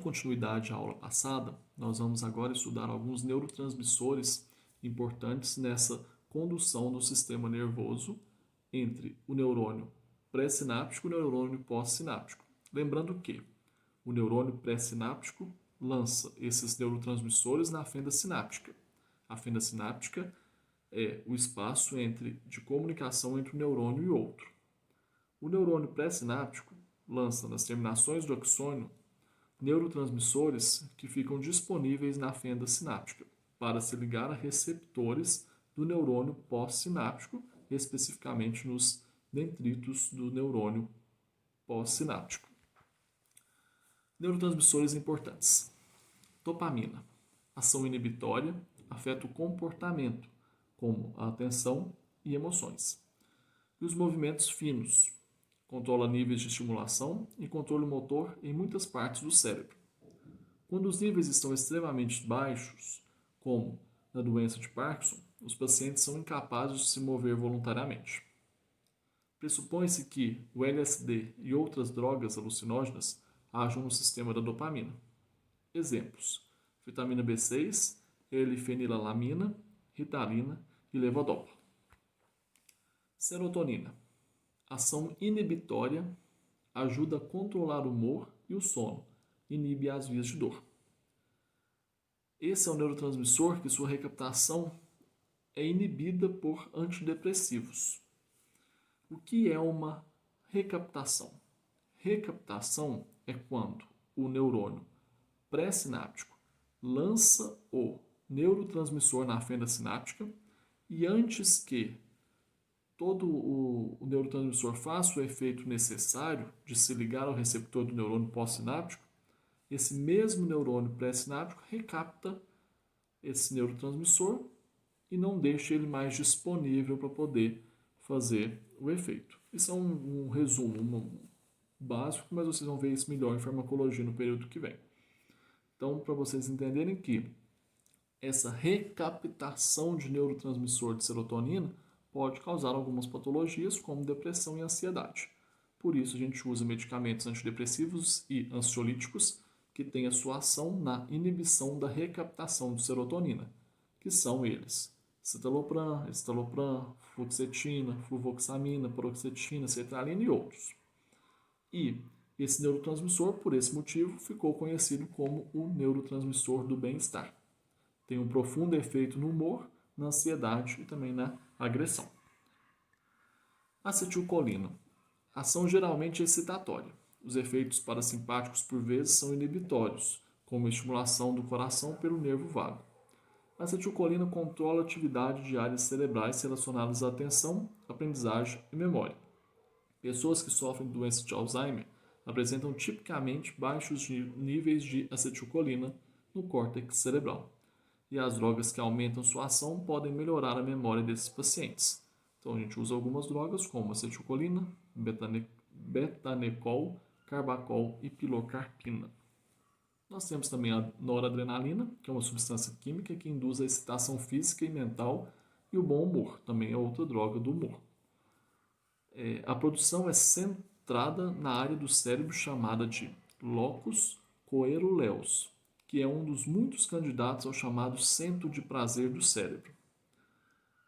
Continuidade à aula passada, nós vamos agora estudar alguns neurotransmissores importantes nessa condução do sistema nervoso entre o neurônio pré-sináptico e o neurônio pós-sináptico. Lembrando que o neurônio pré-sináptico lança esses neurotransmissores na fenda sináptica. A fenda sináptica é o espaço de comunicação entre um neurônio e outro. O neurônio pré-sináptico lança nas terminações do axônio neurotransmissores que ficam disponíveis na fenda sináptica para se ligar a receptores do neurônio pós-sináptico, especificamente nos dendritos do neurônio pós-sináptico. Neurotransmissores importantes. Dopamina. Ação inibitória, afeta o comportamento, como a atenção e emoções. E os movimentos finos. Controla níveis de estimulação e controle motor em muitas partes do cérebro. Quando os níveis estão extremamente baixos, como na doença de Parkinson, os pacientes são incapazes de se mover voluntariamente. Pressupõe-se que o LSD e outras drogas alucinógenas ajam no sistema da dopamina. Exemplos: vitamina B6, L-fenilalanina, Ritalina e levodopa. Serotonina. Ação inibitória, ajuda a controlar o humor e o sono, inibe as vias de dor. Esse é um neurotransmissor que sua recaptação é inibida por antidepressivos. O que é uma recaptação? Recaptação é quando o neurônio pré-sináptico lança o neurotransmissor na fenda sináptica e antes que todo o neurotransmissor faça o efeito necessário de se ligar ao receptor do neurônio pós-sináptico, esse mesmo neurônio pré-sináptico recapta esse neurotransmissor e não deixa ele mais disponível para poder fazer o efeito. Isso é um resumo básico, mas vocês vão ver isso melhor em farmacologia no período que vem. Então, para vocês entenderem que essa recaptação de neurotransmissor de serotonina pode causar algumas patologias, como depressão e ansiedade. Por isso, a gente usa medicamentos antidepressivos e ansiolíticos que têm a sua ação na inibição da recaptação de serotonina, que são eles: citalopram, escitalopram, fluoxetina, fluvoxamina, paroxetina, sertralina e outros. E esse neurotransmissor, por esse motivo, ficou conhecido como o neurotransmissor do bem-estar. Tem um profundo efeito no humor, na ansiedade e também na agressão. Acetilcolina. Ação geralmente excitatória. Os efeitos parasimpáticos por vezes são inibitórios, como a estimulação do coração pelo nervo vago. A acetilcolina controla a atividade de áreas cerebrais relacionadas à atenção, aprendizagem e memória. Pessoas que sofrem de doença de Alzheimer apresentam tipicamente baixos níveis de acetilcolina no córtex cerebral. E as drogas que aumentam sua ação podem melhorar a memória desses pacientes. Então a gente usa algumas drogas como acetilcolina, betanecol, carbacol e pilocarpina. Nós temos também a noradrenalina, que é uma substância química que induz a excitação física e mental, e o bom humor, também é outra droga do humor. A produção é centrada na área do cérebro chamada de locus coeruleus, que é um dos muitos candidatos ao chamado centro de prazer do cérebro.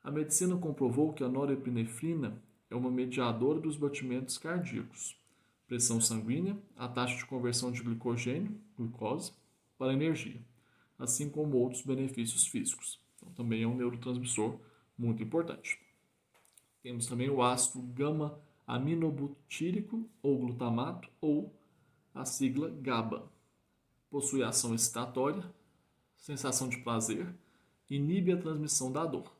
A medicina comprovou que a norepinefrina é uma mediadora dos batimentos cardíacos, pressão sanguínea, a taxa de conversão de glicogênio, glicose, para energia, assim como outros benefícios físicos. Então, também é um neurotransmissor muito importante. Temos também o ácido gama-aminobutírico ou glutamato, ou a sigla GABA. Possui ação excitatória, sensação de prazer, inibe a transmissão da dor.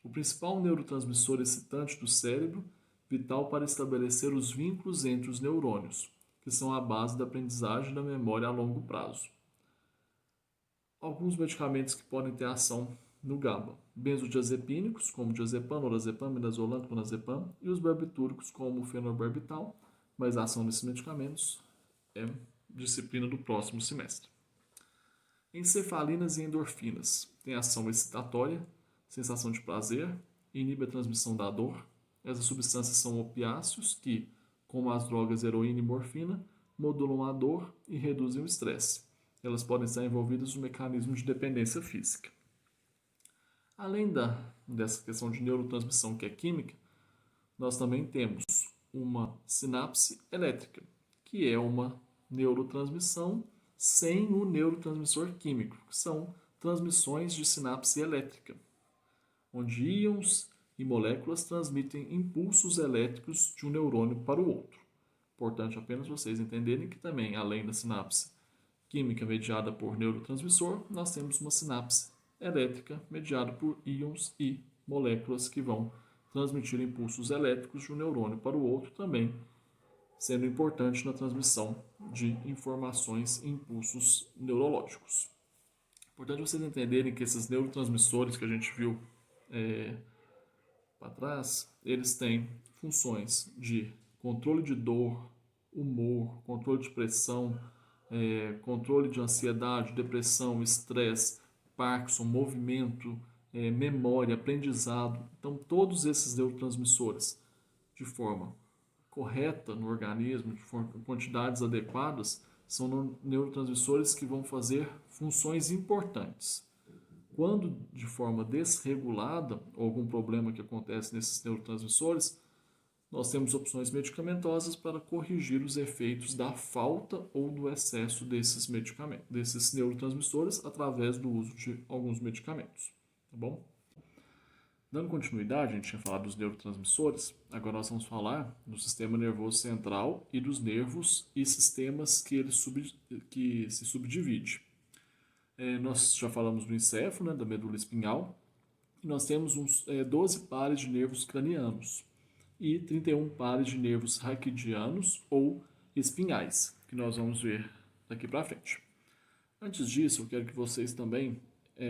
O principal neurotransmissor excitante do cérebro, vital para estabelecer os vínculos entre os neurônios, que são a base da aprendizagem e da memória a longo prazo. Alguns medicamentos que podem ter ação no GABA: benzodiazepínicos, como diazepam, lorazepam, midazolam, clonazepam, e os barbitúricos, como o fenobarbital, mas a ação desses medicamentos é disciplina do próximo semestre. Encefalinas e endorfinas têm ação excitatória, sensação de prazer, inibe a transmissão da dor. Essas substâncias são opiáceos que, como as drogas heroína e morfina, modulam a dor e reduzem o estresse. Elas podem estar envolvidas no mecanismo de dependência física. Além dessa questão de neurotransmissão que é química, nós também temos uma sinapse elétrica, que é uma neurotransmissão sem o neurotransmissor químico, que são transmissões de sinapse elétrica, onde íons e moléculas transmitem impulsos elétricos de um neurônio para o outro. Importante apenas vocês entenderem que também, além da sinapse química mediada por neurotransmissor, nós temos uma sinapse elétrica mediada por íons e moléculas que vão transmitir impulsos elétricos de um neurônio para o outro, também sendo importante na transmissão de informações e impulsos neurológicos. Importante vocês entenderem que esses neurotransmissores que a gente viu para trás, eles têm funções de controle de dor, humor, controle de pressão, controle de ansiedade, depressão, estresse, Parkinson, movimento, memória, aprendizado. Então, todos esses neurotransmissores, de forma correta no organismo, de quantidades adequadas, são neurotransmissores que vão fazer funções importantes. Quando de forma desregulada, ou algum problema que acontece nesses neurotransmissores, nós temos opções medicamentosas para corrigir os efeitos da falta ou do excesso desses medicamentos, desses neurotransmissores, através do uso de alguns medicamentos. Tá bom? Dando continuidade, a gente tinha falado dos neurotransmissores, agora nós vamos falar do sistema nervoso central e dos nervos e sistemas que se subdivide. Nós já falamos do encéfalo, da medula espinhal, e nós temos 12 pares de nervos cranianos e 31 pares de nervos raquidianos ou espinhais, que nós vamos ver daqui para frente. Antes disso, eu quero que vocês também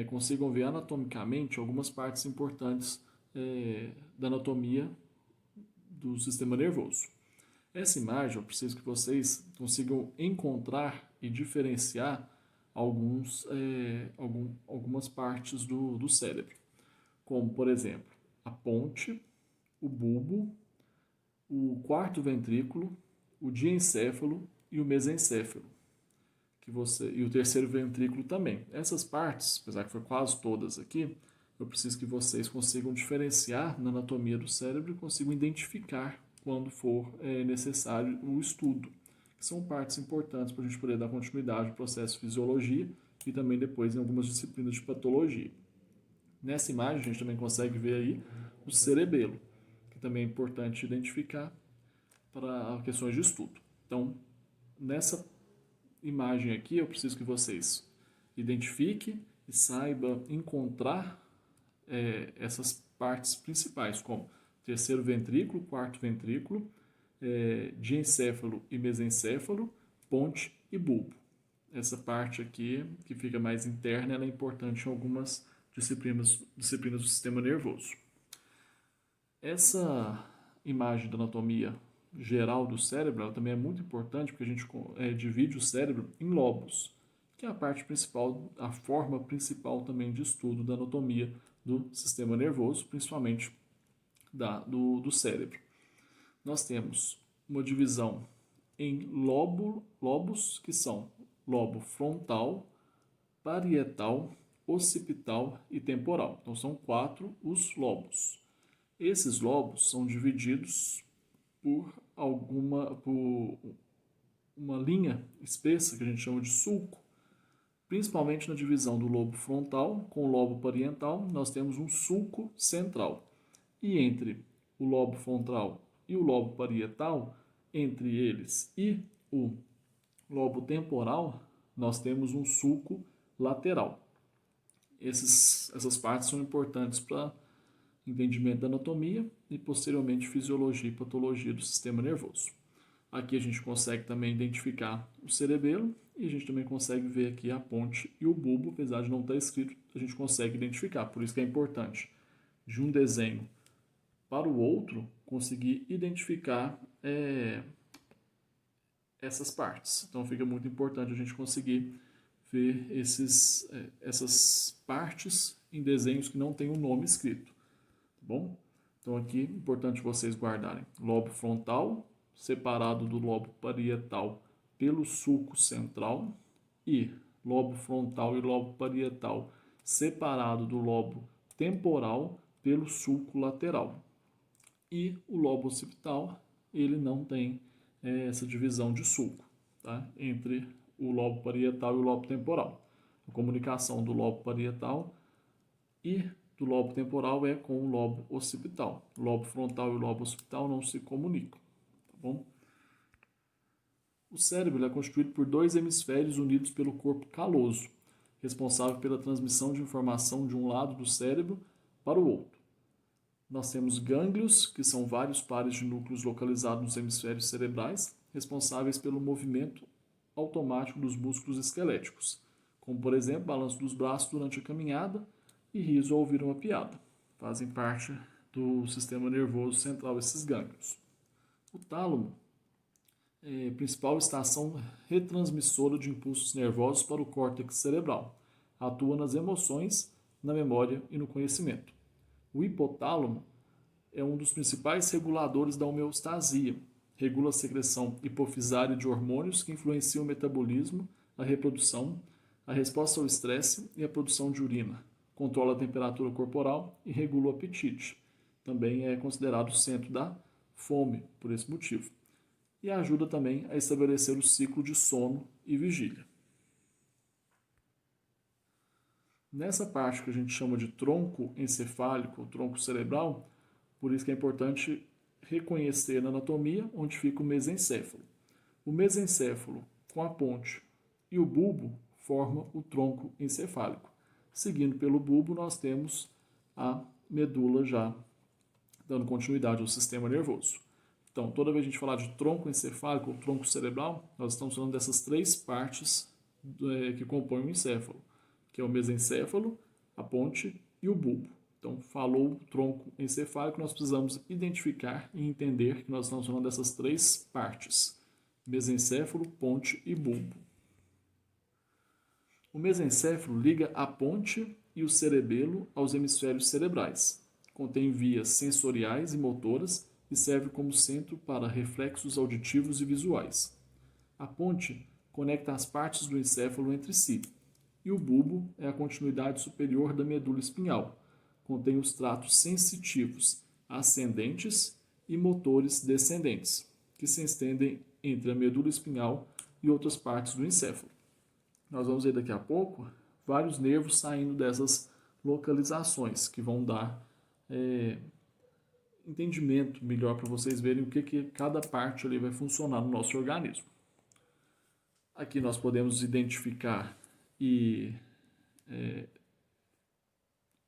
consigam ver anatomicamente algumas partes importantes da anatomia do sistema nervoso. Essa imagem, eu preciso que vocês consigam encontrar e diferenciar algumas partes do cérebro, como, por exemplo, a ponte, o bulbo, o quarto ventrículo, o diencéfalo e o mesencéfalo, e o terceiro ventrículo também. Essas partes, apesar que foi quase todas aqui, eu preciso que vocês consigam diferenciar na anatomia do cérebro e consigam identificar quando for necessário o estudo, que são partes importantes para a gente poder dar continuidade ao processo de fisiologia e também depois em algumas disciplinas de patologia. Nessa imagem a gente também consegue ver aí o cerebelo, que também é importante identificar para questões de estudo. Então, nessa imagem aqui, eu preciso que vocês identifiquem e saibam encontrar essas partes principais, como terceiro ventrículo, quarto ventrículo, diencéfalo e mesencéfalo, ponte e bulbo. Essa parte aqui, que fica mais interna, ela é importante em algumas disciplinas do sistema nervoso. Essa imagem da anatomia geral do cérebro, ela também é muito importante porque a gente divide o cérebro em lobos, que é a parte principal, a forma principal também de estudo da anatomia do sistema nervoso, principalmente do cérebro. Nós temos uma divisão em lobos, que são lobo frontal, parietal, occipital e temporal. Então são 4 os lobos. Esses lobos são divididos por uma linha espessa que a gente chama de sulco, principalmente na divisão do lobo frontal com o lobo parietal, nós temos um sulco central. E entre o lobo frontal e o lobo parietal, entre eles e o lobo temporal, nós temos um sulco lateral. Essas partes são importantes para entendimento da anatomia e posteriormente fisiologia e patologia do sistema nervoso. Aqui a gente consegue também identificar o cerebelo e a gente também consegue ver aqui a ponte e o bulbo, apesar de não estar escrito, a gente consegue identificar. Por isso que é importante, de um desenho para o outro, conseguir identificar essas partes. Então fica muito importante a gente conseguir ver essas partes em desenhos que não tem um nome escrito. Tá bom? Então aqui é importante vocês guardarem lobo frontal separado do lobo parietal pelo sulco central e lobo frontal e lobo parietal separado do lobo temporal pelo sulco lateral. E o lobo occipital, ele não tem essa divisão de sulco, tá? Entre o lobo parietal e o lobo temporal. A comunicação do lobo parietal e do lobo temporal é com o lobo occipital. O lobo frontal e o lobo occipital não se comunicam, tá bom? O cérebro é constituído por dois hemisférios unidos pelo corpo caloso, responsável pela transmissão de informação de um lado do cérebro para o outro. Nós temos gânglios, que são vários pares de núcleos localizados nos hemisférios cerebrais, responsáveis pelo movimento automático dos músculos esqueléticos, como, por exemplo, balanço dos braços durante a caminhada e riso ao ouvir uma piada. Fazem parte do sistema nervoso central esses gânglios. O tálamo é a principal estação retransmissora de impulsos nervosos para o córtex cerebral. Atua nas emoções, na memória e no conhecimento. O hipotálamo é um dos principais reguladores da homeostasia. Regula a secreção hipofisária de hormônios que influenciam o metabolismo, a reprodução, a resposta ao estresse e a produção de urina. Controla a temperatura corporal e regula o apetite. Também é considerado o centro da fome, por esse motivo. E ajuda também a estabelecer o ciclo de sono e vigília. Nessa parte que a gente chama de tronco encefálico, tronco cerebral, por isso que é importante reconhecer na anatomia onde fica o mesencéfalo. O mesencéfalo com a ponte e o bulbo forma o tronco encefálico. Seguindo pelo bulbo, nós temos a medula já dando continuidade ao sistema nervoso. Então, toda vez que a gente falar de tronco encefálico ou tronco cerebral, nós estamos falando dessas três partes que compõem o encéfalo, que é o mesencéfalo, a ponte e o bulbo. Então, falou o tronco encefálico, nós precisamos identificar e entender que nós estamos falando dessas três partes: mesencéfalo, ponte e bulbo. O mesencéfalo liga a ponte e o cerebelo aos hemisférios cerebrais. Contém vias sensoriais e motoras e serve como centro para reflexos auditivos e visuais. A ponte conecta as partes do encéfalo entre si. E o bulbo é a continuidade superior da medula espinhal. Contém os tratos sensitivos ascendentes e motores descendentes, que se estendem entre a medula espinhal e outras partes do encéfalo. Nós vamos ver daqui a pouco vários nervos saindo dessas localizações, que vão dar entendimento melhor para vocês verem o que cada parte ali vai funcionar no nosso organismo. Aqui nós podemos identificar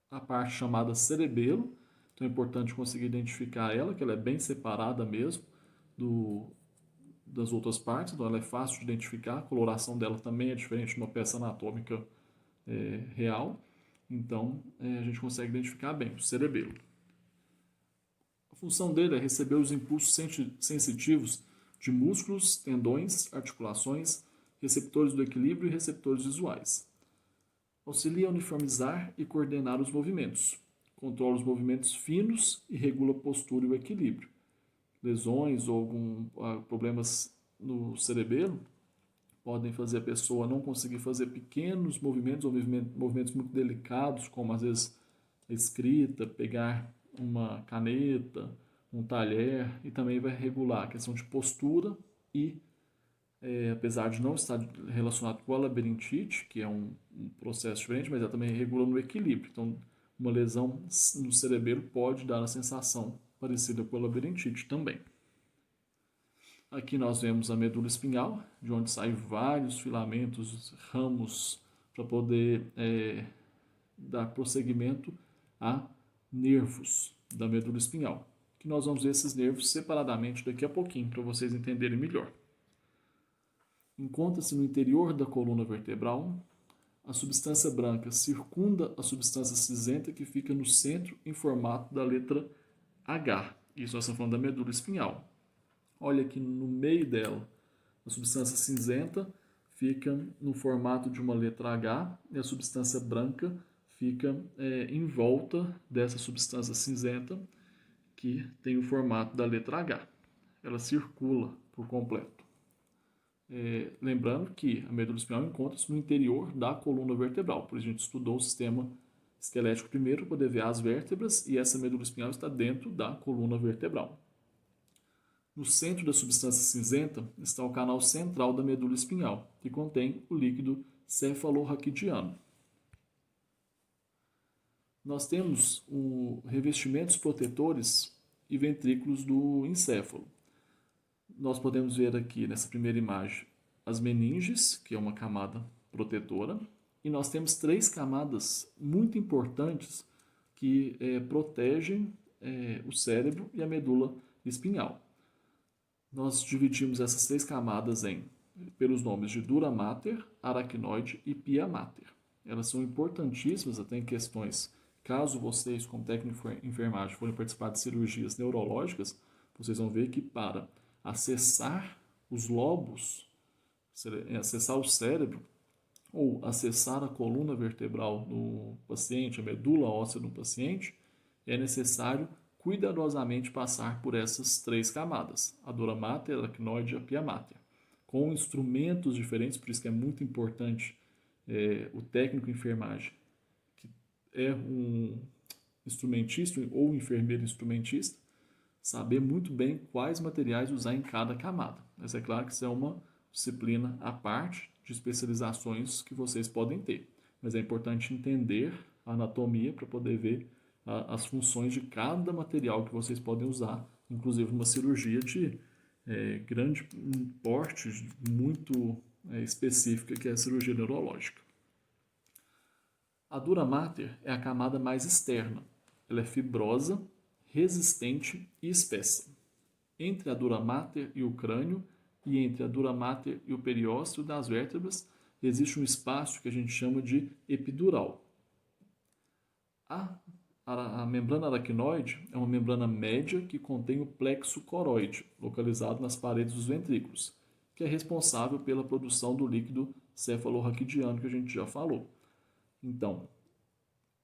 a parte chamada cerebelo. Então é importante conseguir identificar ela, que ela é bem separada mesmo das outras partes, então ela é fácil de identificar. A coloração dela também é diferente de uma peça anatômica real, então a gente consegue identificar bem o cerebelo. A função dele é receber os impulsos sensitivos de músculos, tendões, articulações, receptores do equilíbrio e receptores visuais. Auxilia a uniformizar e coordenar os movimentos. Controla os movimentos finos e regula a postura e o equilíbrio. Lesões ou problemas no cerebelo podem fazer a pessoa não conseguir fazer pequenos movimentos ou movimentos muito delicados, como às vezes a escrita, pegar uma caneta, um talher, e também vai regular a questão de postura e apesar de não estar relacionado com a labirintite, que é um processo diferente, mas ela também regula no equilíbrio. Então, uma lesão no cerebelo pode dar a sensação parecida com a labirintite também. Aqui nós vemos a medula espinhal, de onde saem vários filamentos, ramos, para poder dar prosseguimento a nervos da medula espinhal. Que nós vamos ver esses nervos separadamente daqui a pouquinho, para vocês entenderem melhor. Encontra-se no interior da coluna vertebral. A substância branca circunda a substância cinzenta que fica no centro em formato da letra H. Isso nós estamos falando da medula espinhal. Olha aqui no meio dela, a substância cinzenta fica no formato de uma letra H e a substância branca fica em volta dessa substância cinzenta que tem o formato da letra H. Ela circula por completo. Lembrando que a medula espinhal encontra-se no interior da coluna vertebral, por isso a gente estudou o sistema esquelético primeiro para poder ver as vértebras e essa medula espinhal está dentro da coluna vertebral. No centro da substância cinzenta está o canal central da medula espinhal, que contém o líquido cefalorraquidiano. Nós temos revestimentos protetores e ventrículos do encéfalo. Nós podemos ver aqui nessa primeira imagem as meninges, que é uma camada protetora, e nós temos 3 camadas muito importantes que protegem o cérebro e a medula espinhal. Nós dividimos essas 3 camadas pelos nomes de dura mater, aracnoide e pia mater. Elas são importantíssimas até em questões, caso vocês, como técnico de enfermagem, forem participar de cirurgias neurológicas, vocês vão ver que para acessar os lobos, acessar o cérebro, ou acessar a coluna vertebral do paciente, a medula óssea do paciente, é necessário cuidadosamente passar por essas 3 camadas, a dura mater, a aracnoide e a pia mater, com instrumentos diferentes, por isso que é muito importante o técnico de enfermagem, que é um instrumentista ou enfermeiro instrumentista, saber muito bem quais materiais usar em cada camada. Mas é claro que isso é uma disciplina à parte de especializações que vocês podem ter. Mas é importante entender a anatomia para poder ver as funções de cada material que vocês podem usar, inclusive numa cirurgia de grande porte, muito específica, que é a cirurgia neurológica. A dura mater é a camada mais externa. Ela é fibrosa, resistente e espessa. Entre a dura mater e o crânio e entre a dura mater e o periósteo das vértebras existe um espaço que a gente chama de epidural. A membrana aracnoide é uma membrana média que contém o plexo coroide, localizado nas paredes dos ventrículos, que é responsável pela produção do líquido cefalorraquidiano que a gente já falou. Então,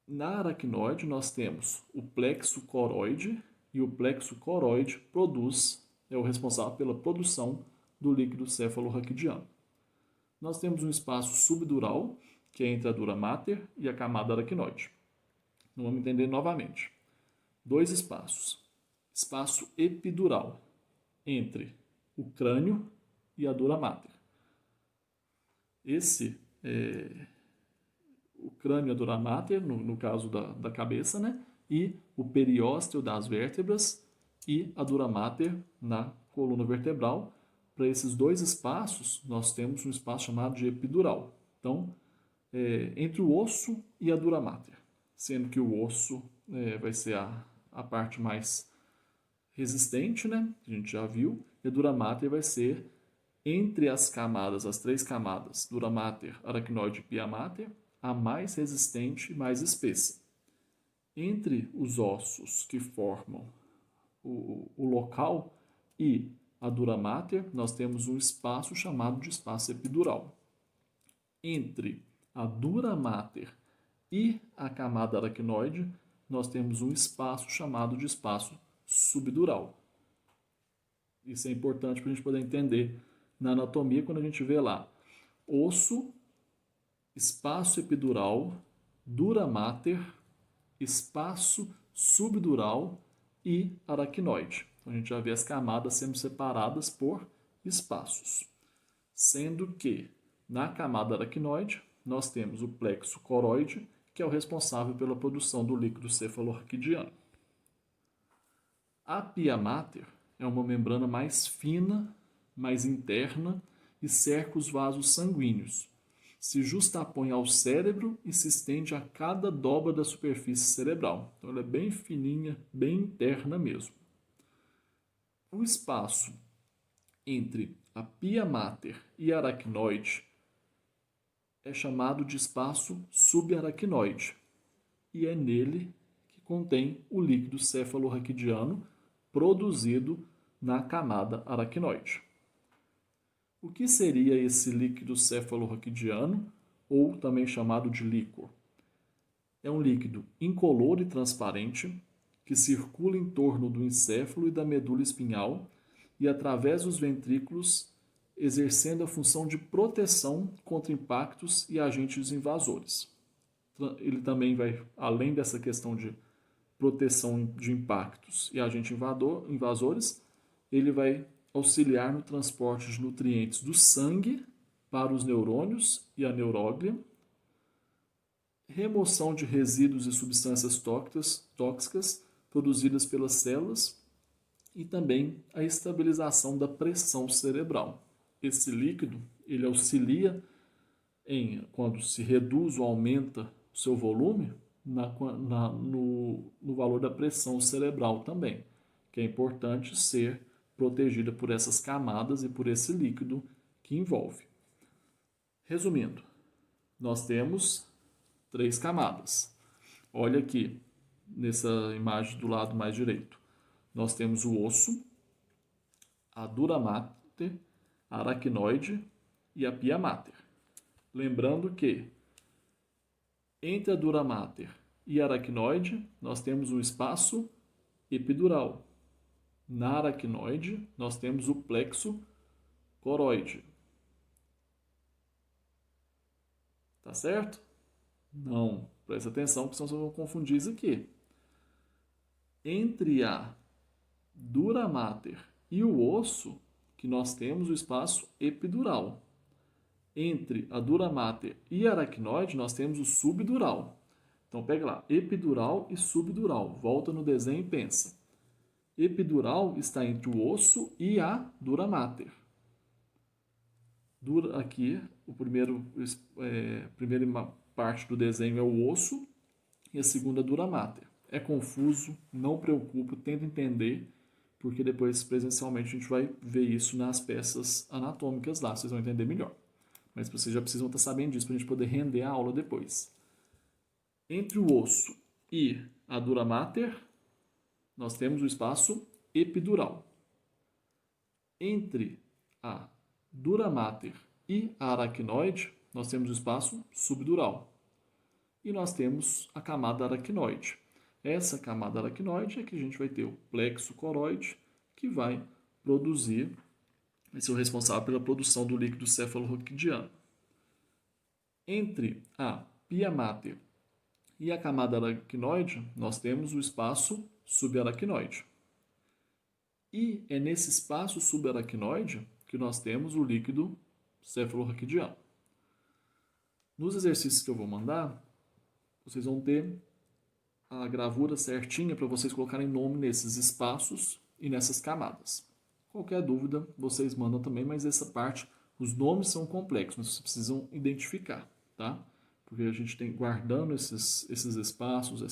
na aracnoide nós temos o plexo coroide e o plexo coroide é o responsável pela produção do líquido cefalorraquidiano. Nós temos um espaço subdural, que é entre a dura mater e a camada aracnoide. Então, vamos entender novamente. 2 espaços. Espaço epidural, entre o crânio e a dura mater. O crânio e a dura mater, no caso da cabeça, né? E o periósteo das vértebras e a dura mater na coluna vertebral. Para esses 2 espaços, nós temos um espaço chamado de epidural. Então, entre o osso e a dura mater, sendo que o osso vai ser a parte mais resistente, né? A gente já viu, e a dura mater vai ser entre as 3 camadas, dura mater, aracnoide e pia mater, a mais resistente e mais espessa. Entre os ossos que formam o local e a dura mater, nós temos um espaço chamado de espaço epidural. Entre a dura mater e a camada aracnoide, nós temos um espaço chamado de espaço subdural. Isso é importante para a gente poder entender na anatomia quando a gente vê lá osso, espaço epidural, dura mater, espaço subdural e aracnoide. Então a gente já vê as camadas sendo separadas por espaços. Sendo que na camada aracnoide nós temos o plexo coroide, que é o responsável pela produção do líquido cefalorraquidiano. A pia mater é uma membrana mais fina, mais interna e cerca os vasos sanguíneos. Se justapõe ao cérebro e se estende a cada dobra da superfície cerebral. Então ela é bem fininha, bem interna mesmo. O espaço entre a pia mater e a aracnoide é chamado de espaço subaracnoide e é nele que contém o líquido cefalorraquidiano produzido na camada aracnoide. O que seria esse líquido cefalorraquidiano, ou também chamado de líquor? É um líquido incolor e transparente que circula em torno do encéfalo e da medula espinhal e através dos ventrículos exercendo a função de proteção contra impactos e agentes invasores. Ele também vai, além dessa questão de proteção de impactos e agentes invasores, ele vai auxiliar no transporte de nutrientes do sangue para os neurônios e a neuróglia, remoção de resíduos e substâncias tóxicas produzidas pelas células e também a estabilização da pressão cerebral. Esse líquido ele auxilia quando se reduz ou aumenta o seu volume no valor da pressão cerebral também, que é importante ser protegida por essas camadas e por esse líquido que envolve. Resumindo, nós temos 3 camadas. Olha aqui, nessa imagem do lado mais direito. Nós temos o osso, a dura mater, a aracnoide e a pia mater. Lembrando que entre a dura mater e a aracnoide, nós temos um espaço epidural. Na aracnoide, nós temos o plexo coroide. Tá certo? Não, presta atenção, porque senão vocês vão confundir isso aqui. Entre a dura mater e o osso, que nós temos o espaço epidural. Entre a dura mater e a aracnoide, nós temos o subdural. Então, pega lá, epidural e subdural. Volta no desenho e pensa. Epidural está entre o osso e a dura mater. Aqui, a primeira parte do desenho é o osso e a segunda a dura mater. É confuso, não preocupe, tenta entender, porque depois presencialmente a gente vai ver isso nas peças anatômicas lá, vocês vão entender melhor. Mas vocês já precisam estar sabendo disso para a gente poder render a aula depois. Entre o osso e a dura mater, nós temos o espaço epidural. Entre a dura mater e a aracnoide, nós temos o espaço subdural. E nós temos a camada aracnoide. Essa camada aracnoide é que a gente vai ter o plexo coroide, que vai ser o responsável pela produção do líquido cefalorraquidiano. Entre a pia mater e a camada aracnoide, nós temos o espaço subaracnoide. E é nesse espaço subaracnoide que nós temos o líquido cefalorraquidiano. Nos exercícios que eu vou mandar, vocês vão ter a gravura certinha para vocês colocarem nome nesses espaços e nessas camadas. Qualquer dúvida, vocês mandam também, mas essa parte, os nomes são complexos, mas vocês precisam identificar, tá? Porque a gente tem, guardando esses espaços,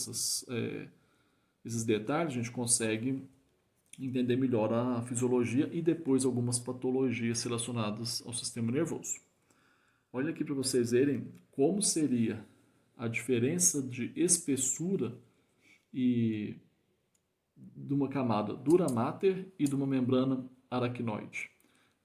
esses detalhes, a gente consegue entender melhor a fisiologia e depois algumas patologias relacionadas ao sistema nervoso. Olha aqui para vocês verem como seria a diferença de espessura de uma camada dura mater e de uma membrana aracnoide.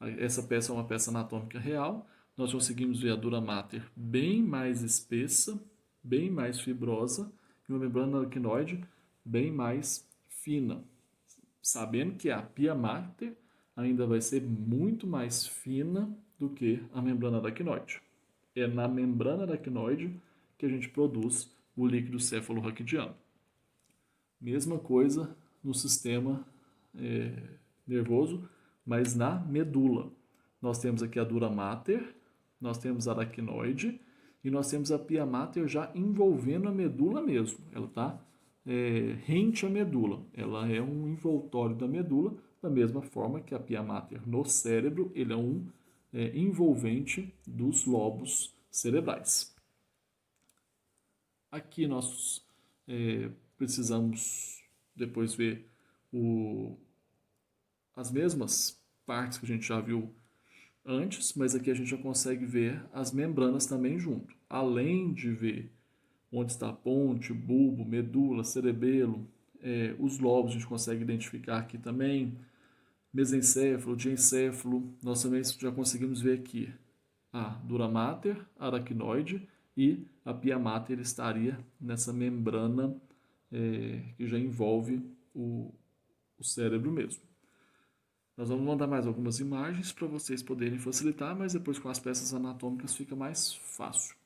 Essa peça é uma peça anatômica real. Nós conseguimos ver a dura mater bem mais espessa, bem mais fibrosa, e uma membrana aracnoide bem mais fina. Sabendo que a pia mater ainda vai ser muito mais fina do que a membrana aracnoide. É na membrana aracnoide que a gente produz o líquido cefalorraquidiano. Mesma coisa no sistema nervoso, mas na medula. Nós temos aqui a dura mater, nós temos a aracnoide e nós temos a pia mater já envolvendo a medula mesmo. Ela está rente à medula. Ela é um envoltório da medula, da mesma forma que a pia mater no cérebro, ele é um envolvente dos lobos cerebrais. Aqui nós precisamos depois ver as mesmas partes que a gente já viu antes, mas aqui a gente já consegue ver as membranas também junto. Além de ver onde está a ponte, bulbo, medula, cerebelo, os lobos a gente consegue identificar aqui também, mesencéfalo, diencéfalo, nós também já conseguimos ver aqui a dura mater, aracnoide e a pia mater estaria nessa membrana que já envolve o cérebro mesmo. Nós vamos mandar mais algumas imagens para vocês poderem facilitar, mas depois com as peças anatômicas fica mais fácil.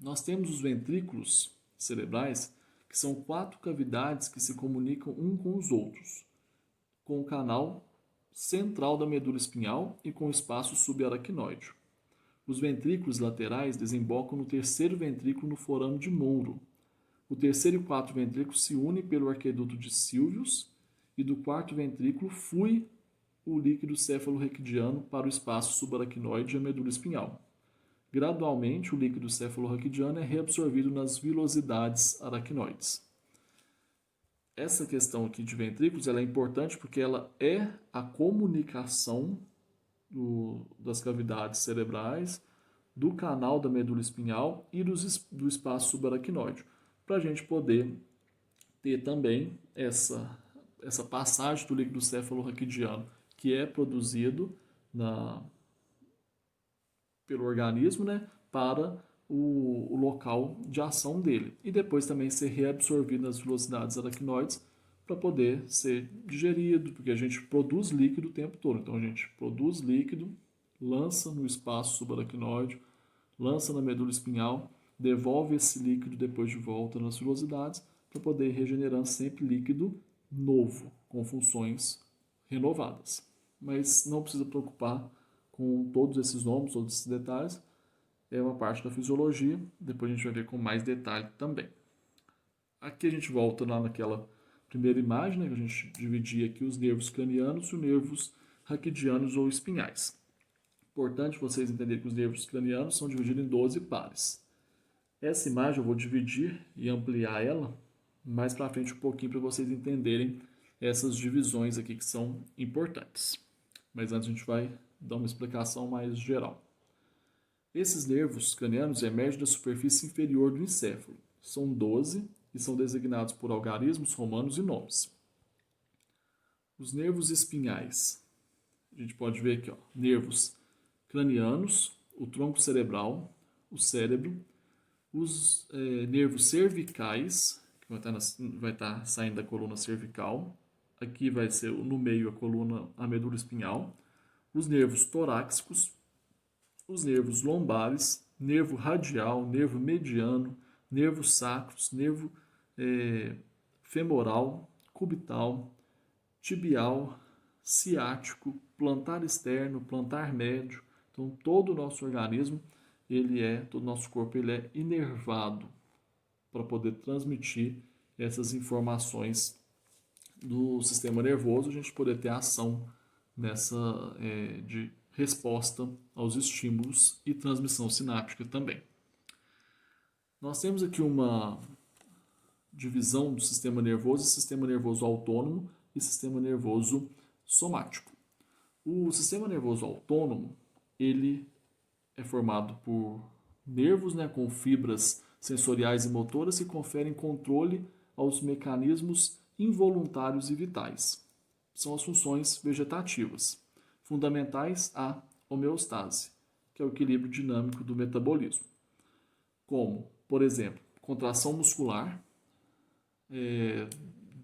Nós temos os ventrículos cerebrais, que são 4 cavidades que se comunicam um com os outros, com o canal central da medula espinhal e com o espaço subaracnoide. Os ventrículos laterais desembocam no terceiro ventrículo no forame de Monro. O terceiro e o quarto ventrículo se unem pelo aqueduto de Sylvius e do quarto ventrículo flui o líquido cefalorraquidiano para o espaço subaracnoide e a medula espinhal. Gradualmente, o líquido cefalorraquidiano é reabsorvido nas vilosidades aracnoides. Essa questão aqui de ventrículos ela é importante porque ela é a comunicação das cavidades cerebrais, do canal da medula espinhal e do espaço subaracnoide, para a gente poder ter também essa passagem do líquido cefalorraquidiano que é produzido pelo organismo, né, para o local de ação dele. E depois também ser reabsorvido nas velocidades aracnoides para poder ser digerido, porque a gente produz líquido o tempo todo. Então a gente produz líquido, lança no espaço subaracnoide, lança na medula espinhal, devolve esse líquido depois de volta nas velocidades para poder ir regenerando sempre líquido novo, com funções renovadas. Mas não precisa preocupar com todos esses nomes, todos esses detalhes. É uma parte da fisiologia, depois a gente vai ver com mais detalhe também. Aqui a gente volta lá naquela primeira imagem, né, que a gente dividia aqui os nervos cranianos e os nervos raquidianos ou espinhais. Importante vocês entenderem que os nervos cranianos são divididos em 12 pares. Essa imagem eu vou dividir e ampliar ela mais para frente um pouquinho para vocês entenderem essas divisões aqui que são importantes. Mas antes a gente vai dar uma explicação mais geral. Esses nervos cranianos emergem da superfície inferior do encéfalo. São 12 e são designados por algarismos romanos e nomes. Os nervos espinhais. A gente pode ver aqui, ó, nervos cranianos, o tronco cerebral, o cérebro, os nervos cervicais, que vai estar saindo da coluna cervical. Aqui vai ser no meio a medula espinhal. Os nervos torácicos, os nervos lombares, nervo radial, nervo mediano, nervos sacros, nervo femoral, cubital, tibial, ciático, plantar externo, plantar médio. Então, todo o nosso organismo, todo o nosso corpo, ele é inervado para poder transmitir essas informações do sistema nervoso, a gente poder ter ação de resposta aos estímulos e transmissão sináptica também. Nós temos aqui uma divisão do sistema nervoso, sistema nervoso autônomo e sistema nervoso somático. O sistema nervoso autônomo, ele é formado por nervos, né, com fibras sensoriais e motoras que conferem controle aos mecanismos involuntários e vitais. São as funções vegetativas, fundamentais à homeostase, que é o equilíbrio dinâmico do metabolismo. Como, por exemplo, contração muscular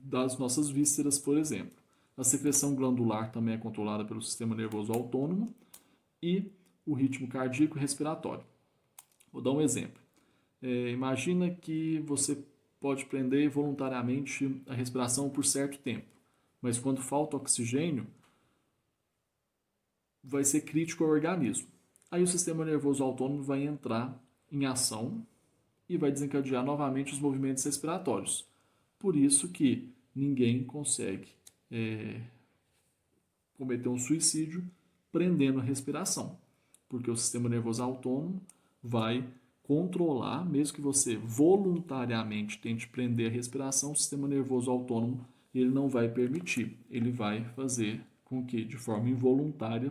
das nossas vísceras, por exemplo. A secreção glandular também é controlada pelo sistema nervoso autônomo e o ritmo cardíaco e respiratório. Vou dar um exemplo. Imagina que você pode prender voluntariamente a respiração por certo tempo, mas quando falta oxigênio, vai ser crítico ao organismo. Aí o sistema nervoso autônomo vai entrar em ação e vai desencadear novamente os movimentos respiratórios. Por isso que ninguém consegue cometer um suicídio prendendo a respiração, porque o sistema nervoso autônomo vai controlar, mesmo que você voluntariamente tente prender a respiração, o sistema nervoso autônomo ele não vai permitir, ele vai fazer com que de forma involuntária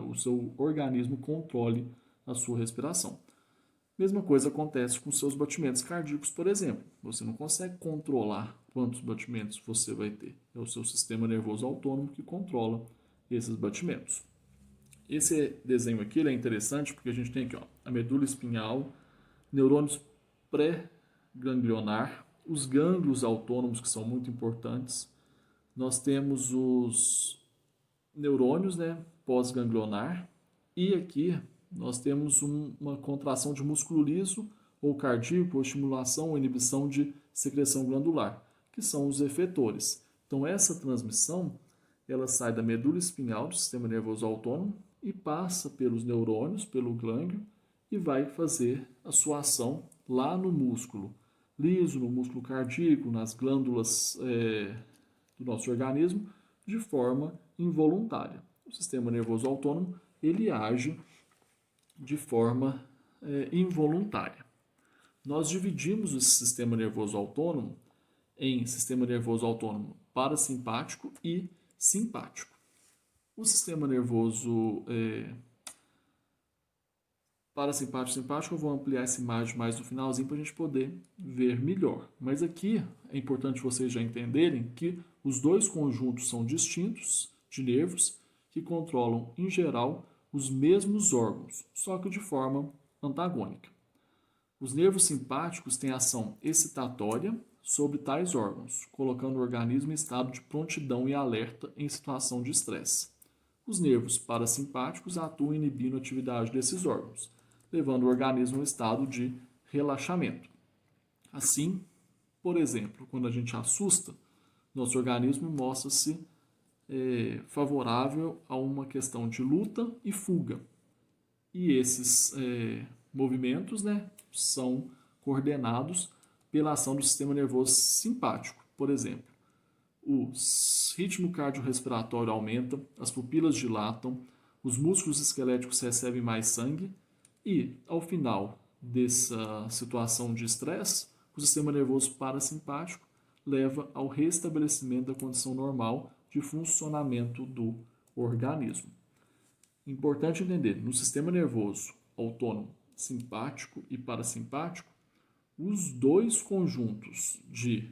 o seu organismo controle a sua respiração. Mesma coisa acontece com seus batimentos cardíacos, por exemplo. Você não consegue controlar quantos batimentos você vai ter. É o seu sistema nervoso autônomo que controla esses batimentos. Esse desenho aqui é interessante porque a gente tem aqui a medula espinhal, neurônios pré-ganglionar, os gânglios autônomos que são muito importantes. Nós temos os neurônios, né, pós-ganglionar, e aqui nós temos uma contração de músculo liso ou cardíaco, ou estimulação ou inibição de secreção glandular, que são os efetores. Então, essa transmissão, ela sai da medula espinhal do sistema nervoso autônomo e passa pelos neurônios, pelo glânglio, e vai fazer a sua ação lá no músculo liso, no músculo cardíaco, nas glândulas do nosso organismo, de forma involuntária. O sistema nervoso autônomo, ele age de forma involuntária. Nós dividimos o sistema nervoso autônomo em sistema nervoso autônomo parasimpático e simpático. O sistema nervoso parasimpático e simpático, eu vou ampliar essa imagem mais no finalzinho para a gente poder ver melhor. Mas aqui é importante vocês já entenderem que os dois conjuntos são distintos de nervos que controlam, em geral, os mesmos órgãos, só que de forma antagônica. Os nervos simpáticos têm ação excitatória sobre tais órgãos, colocando o organismo em estado de prontidão e alerta em situação de estresse. Os nervos parasimpáticos atuam inibindo a atividade desses órgãos, levando o organismo a um estado de relaxamento. Assim, por exemplo, quando a gente assusta, nosso organismo mostra-se favorável a uma questão de luta e fuga. E esses movimentos, né, são coordenados pela ação do sistema nervoso simpático. Por exemplo, o ritmo cardiorrespiratório aumenta, as pupilas dilatam, os músculos esqueléticos recebem mais sangue e, ao final dessa situação de estresse, o sistema nervoso parasimpático leva ao restabelecimento da condição normal de funcionamento do organismo. Importante entender, no sistema nervoso autônomo simpático e parasimpático, os dois conjuntos de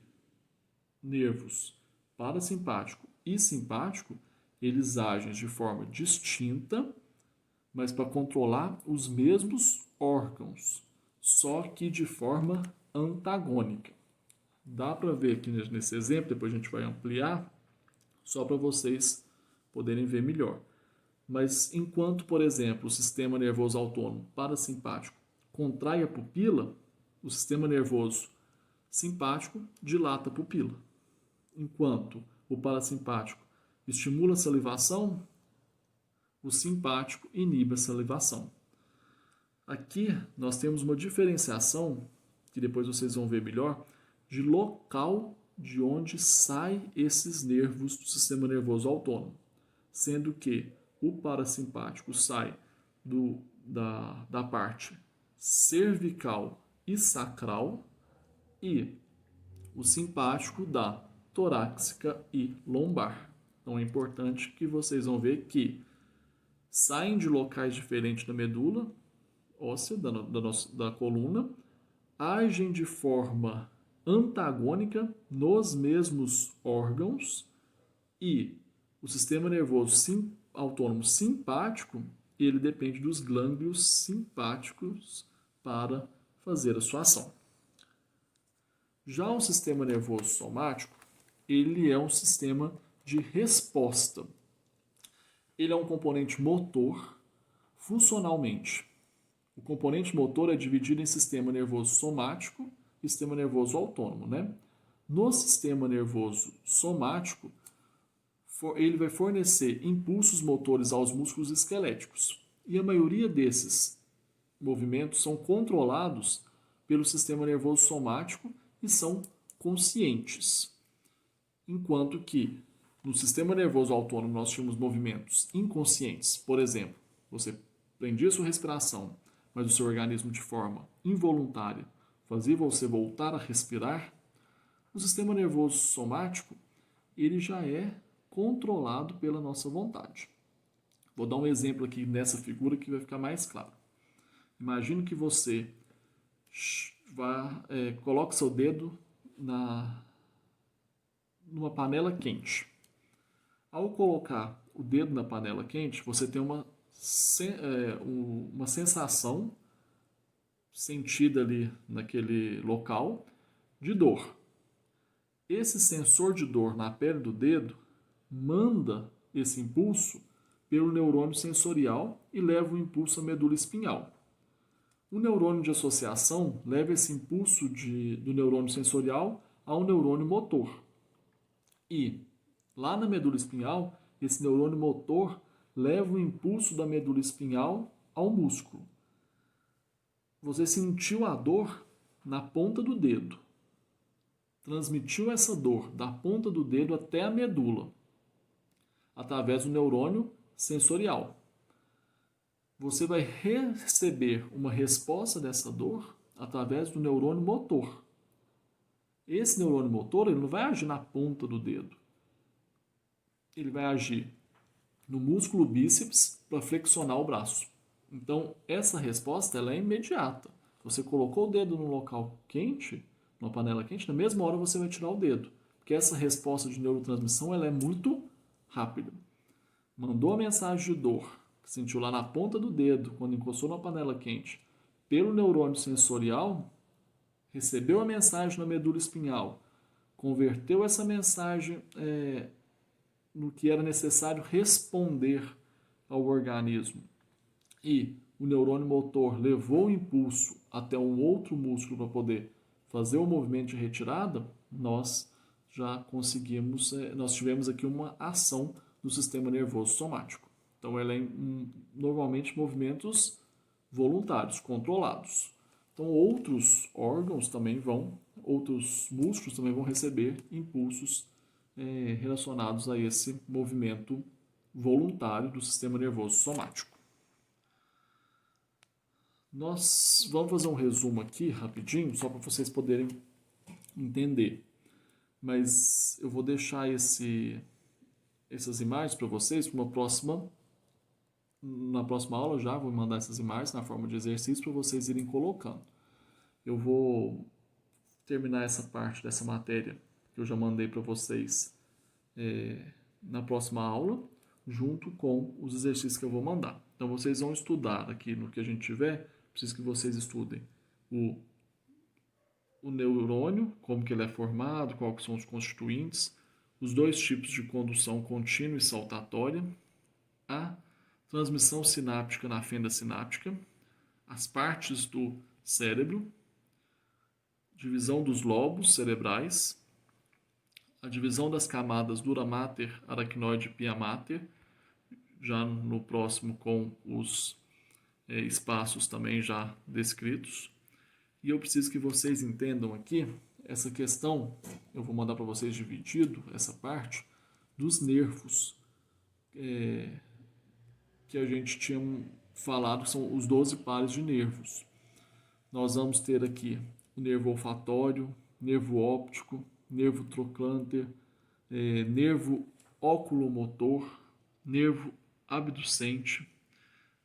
nervos parasimpático e simpático, eles agem de forma distinta, mas para controlar os mesmos órgãos, só que de forma antagônica. Dá para ver aqui nesse exemplo, depois a gente vai ampliar, só para vocês poderem ver melhor. Mas enquanto, por exemplo, o sistema nervoso autônomo parasimpático contrai a pupila, o sistema nervoso simpático dilata a pupila. Enquanto o parasimpático estimula a salivação, o simpático inibe a salivação. Aqui nós temos uma diferenciação, que depois vocês vão ver melhor, de local de onde saem esses nervos do sistema nervoso autônomo, sendo que o parasimpático sai da parte cervical e sacral e o simpático da torácica e lombar. Então é importante que vocês vão ver que saem de locais diferentes da medula óssea, da coluna, agem de forma antagônica nos mesmos órgãos e o sistema nervoso autônomo simpático, ele depende dos glândulos simpáticos para fazer a sua ação. Já o sistema nervoso somático, ele é um sistema de resposta. Ele é um componente motor funcionalmente. O componente motor é dividido em sistema nervoso somático e sistema nervoso autônomo, né? No sistema nervoso somático, ele vai fornecer impulsos motores aos músculos esqueléticos. E a maioria desses movimentos são controlados pelo sistema nervoso somático e são conscientes. Enquanto que no sistema nervoso autônomo nós tínhamos movimentos inconscientes. Por exemplo, você prendia sua respiração, mas o seu organismo de forma involuntária fazia você voltar a respirar. O sistema nervoso somático, ele já é controlado pela nossa vontade. Vou dar um exemplo aqui nessa figura que vai ficar mais claro. Imagine que você coloque seu dedo numa panela quente. Ao colocar o dedo na panela quente, você tem uma sensação sentida ali naquele local de dor. Esse sensor de dor na pele do dedo manda esse impulso pelo neurônio sensorial e leva o impulso à medula espinhal. O neurônio de associação leva esse impulso do neurônio sensorial ao neurônio motor. E lá na medula espinhal, esse neurônio motor leva o impulso da medula espinhal ao músculo. Você sentiu a dor na ponta do dedo. Transmitiu essa dor da ponta do dedo até a medula, através do neurônio sensorial. Você vai receber uma resposta dessa dor através do neurônio motor. Esse neurônio motor ele não vai agir na ponta do dedo. Ele vai agir no músculo bíceps para flexionar o braço. Então, essa resposta ela é imediata. Você colocou o dedo num local quente, numa panela quente, na mesma hora você vai tirar o dedo. Porque essa resposta de neurotransmissão ela é muito rápida. Mandou a mensagem de dor, que sentiu lá na ponta do dedo, quando encostou na panela quente, pelo neurônio sensorial, recebeu a mensagem na medula espinhal, converteu essa mensagem no que era necessário responder ao organismo. E o neurônio motor levou o impulso até um outro músculo para poder fazer o movimento de retirada, nós já conseguimos, nós tivemos aqui uma ação do sistema nervoso somático. Então, ela é normalmente movimentos voluntários, controlados. Então, outros órgãos também outros músculos também vão receber impulsos relacionados a esse movimento voluntário do sistema nervoso somático. Nós vamos fazer um resumo aqui rapidinho, só para vocês poderem entender. Mas eu vou deixar essas imagens para vocês na próxima aula já vou mandar essas imagens na forma de exercício para vocês irem colocando. Eu vou terminar essa parte dessa matéria que eu já mandei para vocês na próxima aula, junto com os exercícios que eu vou mandar. Então vocês vão estudar aqui no que a gente tiver, preciso que vocês estudem o neurônio, como que ele é formado, quais são os constituintes, os dois tipos de condução contínua e saltatória, a transmissão sináptica na fenda sináptica, as partes do cérebro, divisão dos lobos cerebrais, a divisão das camadas dura mater, aracnoide e pia mater, já no próximo com os espaços também já descritos. E eu preciso que vocês entendam aqui essa questão, eu vou mandar para vocês dividido essa parte, dos nervos que a gente tinha falado, que são os 12 pares de nervos. Nós vamos ter aqui o nervo olfatório, nervo óptico, nervo trocânter, nervo oculomotor, nervo abducente,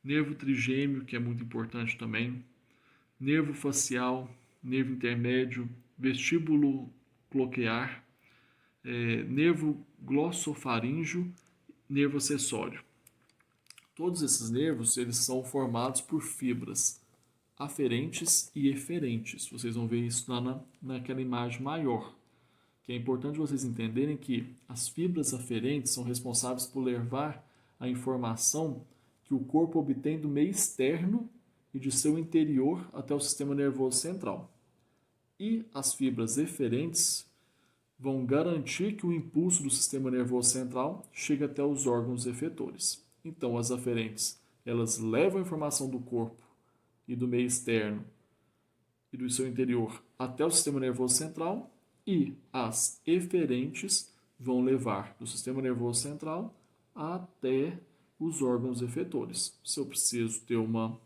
nervo trigêmeo, que é muito importante também, nervo facial, nervo intermédio, vestíbulo cloquear, nervo glossofaríngeo, nervo acessório. Todos esses nervos eles são formados por fibras aferentes e eferentes. Vocês vão ver isso lá naquela imagem maior. Que é importante vocês entenderem que as fibras aferentes são responsáveis por levar a informação que o corpo obtém do meio externo e de seu interior até o sistema nervoso central. E as fibras eferentes vão garantir que o impulso do sistema nervoso central chegue até os órgãos efetores. Então, as aferentes, elas levam a informação do corpo e do meio externo e do seu interior até o sistema nervoso central, e as eferentes vão levar do sistema nervoso central até os órgãos efetores. Se eu preciso ter uma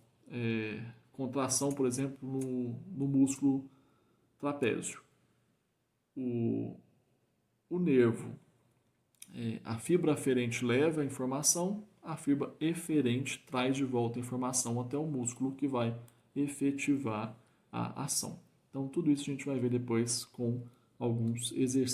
contração, por exemplo, no músculo trapézio, o nervo, a fibra aferente leva a informação, a fibra eferente traz de volta a informação até o músculo que vai efetivar a ação. Então, tudo isso a gente vai ver depois com alguns exercícios.